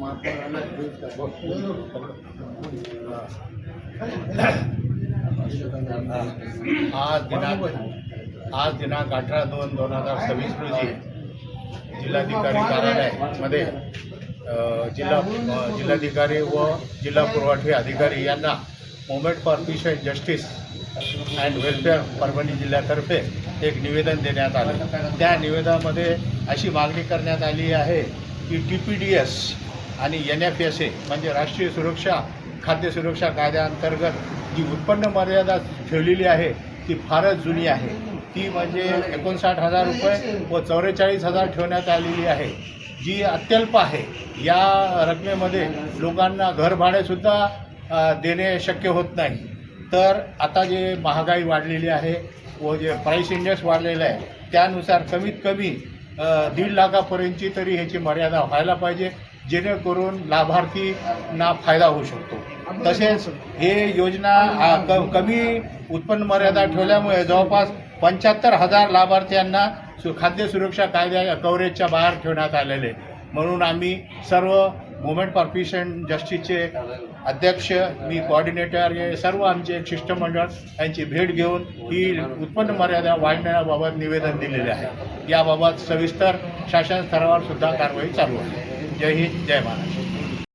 आज दिनांक 18/2/2026 रोजी जिल्हाधिकारी कार्यालयामध्ये जिल्हाधिकारी व जिल्हा पुरवठा अधिकारी यांना movement for peace and justice and welfare Parbhani जिल्ह्यातर्फे एक निवेदन देण्यात आलं। त्या निवेदनामध्ये अशी मागणी करण्यात आली आहे की TPDS आणि NFSA म्हणजे राष्ट्रीय सुरक्षा खाद्य सुरक्षा कायद्याअंतर्गत जी उत्पन्न मर्यादा ठेवलेली आहे ती फारच जुनी आहे। ती म्हणजे 59,000 रुपये व 44,000 ठेवण्यात आलेली आहे, जी अत्यल्प आहे। या रकमेमध्ये लोकांना घरभाडेसुद्धा देणे शक्य होत नाही। तर आता जे महागाई वाढलेली आहे व जे प्राईस इंडेक्स वाढलेलं आहे त्यानुसार कमीत कमी 1.5 लाखापर्यंतची तरी ह्याची मर्यादा व्हायला पाहिजे, जेणेकरून लाभार्थींना फायदा होऊ शकतो। तसेच हे योजना कमी उत्पन्न मर्यादा ठेवल्यामुळे जवळपास 75,000 लाभार्थ्यांना खाद्य सुरक्षा कायद्या कव्हरेजच्या बाहेर ठेवण्यात आलेले। म्हणून आम्ही सर्व मुवमेंट फॉर पीस अँड जस्टिसचे अध्यक्ष, मी कोऑर्डिनेटर, हे सर्व आमचे एक शिष्टमंडळ यांची भेट घेऊन ही उत्पन्न मर्यादा वाढवण्याबाबत निवेदन दिलेले आहे। याबाबत सविस्तर शासन स्तरावर सुद्धा कारवाई चालू आहे। जय हिंद, जय महाराष्ट्र।